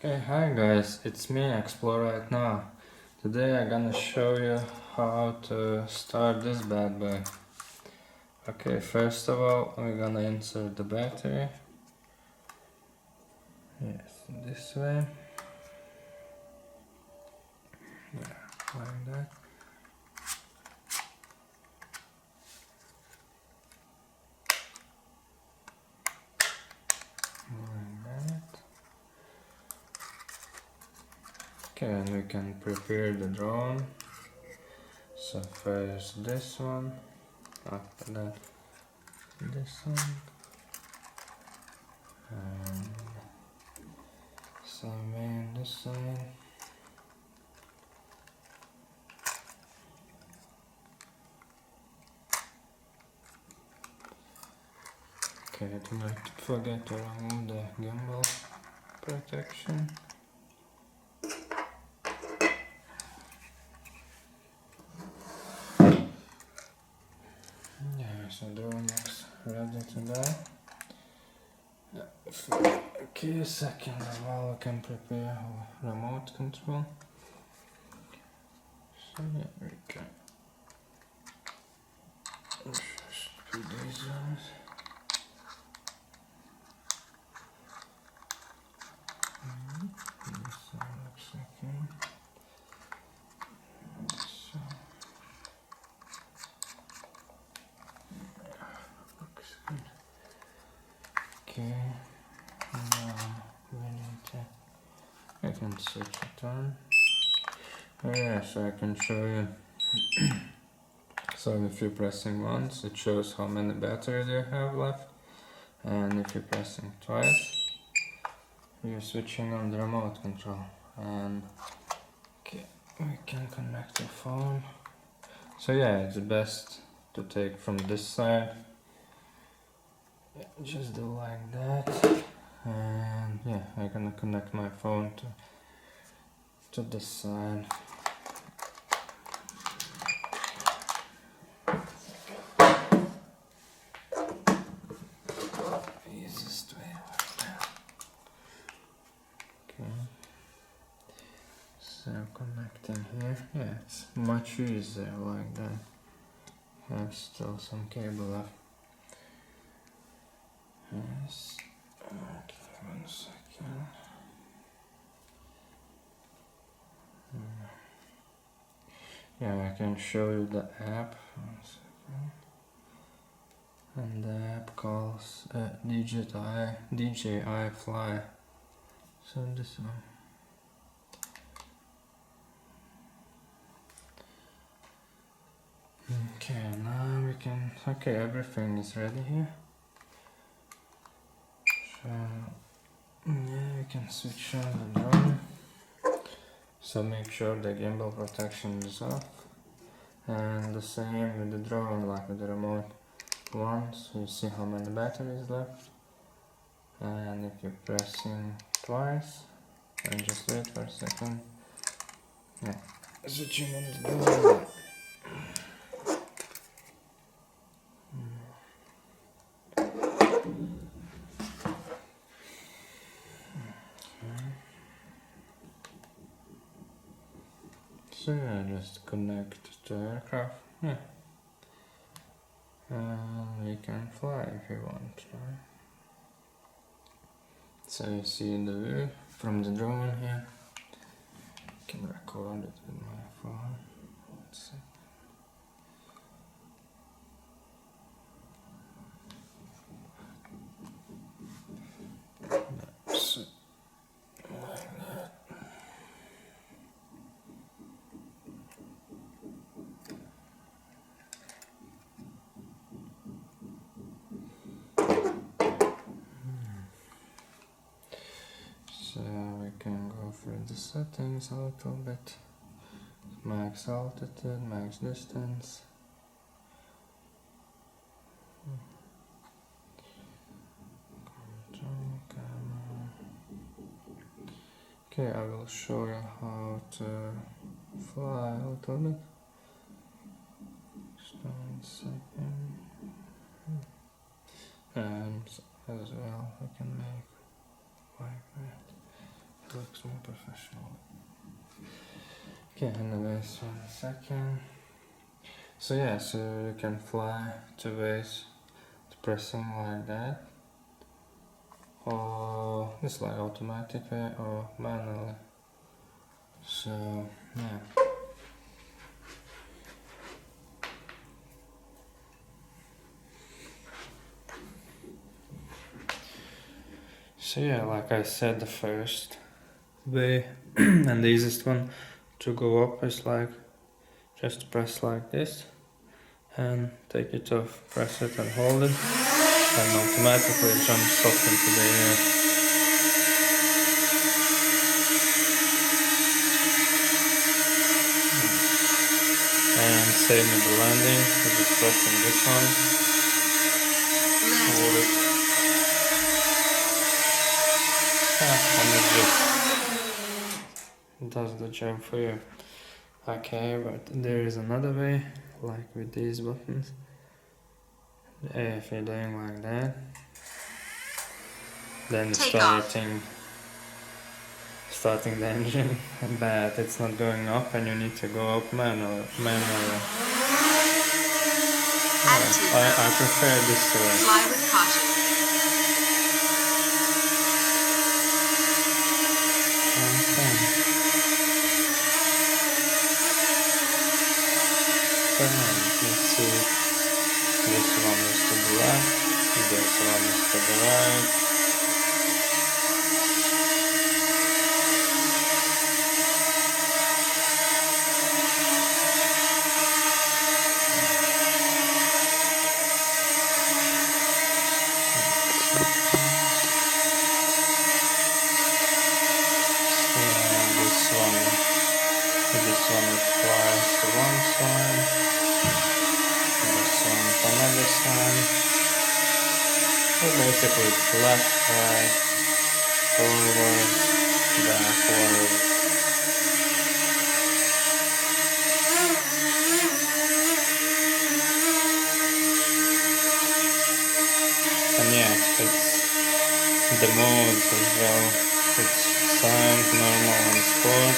Hey, hi guys, it's me, Explore Right Now. Today I'm gonna show you how to start this bad boy. Okay, first of all, we're gonna insert the battery. Yes, this way. Yeah, like that. Like that. Okay, and we can prepare the drone. So first this one, after that this one, and same way on this side. Okay, do not forget to remove the gimbal protection. Yeah, so drone looks ready to go. Okay, second of all, we can prepare our remote control. So yeah, we can just put these on. This one looks okay. So looks good. Okay, now we need to. I can switch it on. Oh yeah, so I can show you. So if you're pressing once, it shows how many batteries you have left, and if you're pressing twice, you're switching on the remote control. And okay, we can connect the phone. So yeah, it's best to take from this side. Yeah, just do like that, and yeah, I'm gonna connect my phone to this side. Easiest way like that. Okay. So connecting here, yeah, it's much easier like that. Have still some cable left. Yes. Okay, 1 second. Yeah, I can show you the app. 1 second. And the app calls DJI Fly. So this one. Okay, now we can. Okay, everything is ready here. So yeah, we can switch on the drone. So make sure the gimbal protection is off. And the same with the drone, like with the remote. Once you see how many batteries left, and if you're pressing twice, and just wait for a second. Yeah, switching on the drone. So yeah, just connect to aircraft. Yeah. And we can fly if you want, right? So you see the view from the drone here. I can record it with my phone. 1 second. That's it. Like that. So we can go through the settings a little bit. Max altitude, max distance. Control camera. Okay, I will show you how to fly a little bit. Just 1 second. And as well, I can make like that. looks more professional. Okay, anyways, 1 second. So yeah, so you can fly 2 ways, pressing like that, or just like automatically or manually. So yeah. So yeah, like I said, the first way and the easiest one to go up is like just press like this and take it off, press it and hold it, and automatically it jumps up into the air. And same with the landing, we're just pressing this one, hold it, and it just does the job for you. Okay, but there is another way, like with these buttons. If you're doing like that, then it's starting the engine, but it's not going up and you need to go up manually. I prefer this way. Fly with caution. Let's see. This one is to the left, this one is to the right. This one it flies to one side, this one to another side. So basically it's left, right, forward, backward. And yeah, it's the modes as well. It's silent, normal and sport.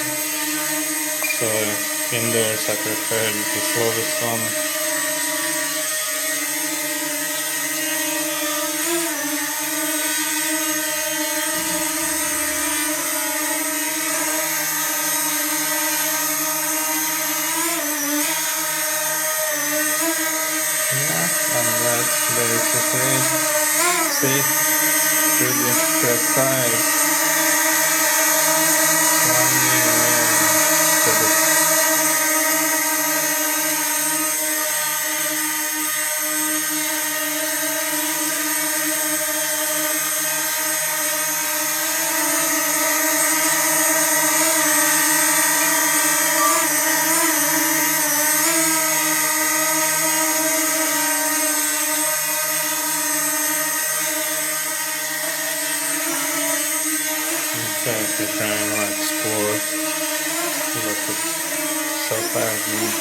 So indoors I prefer the slowest one. And that's basically, see, pretty precise. So if you're trying to like sport, look, it's so fast, man.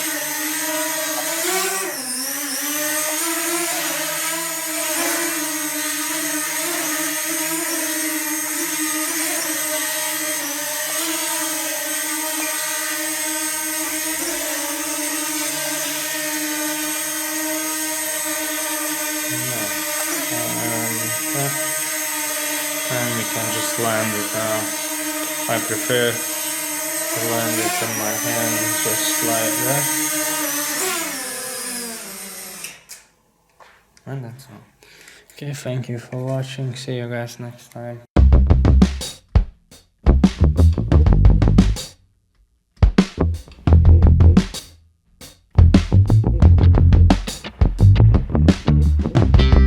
And we can just land it now. I prefer to land it in my hand just like that. And that's all. Okay, thank you for watching. See you guys next time.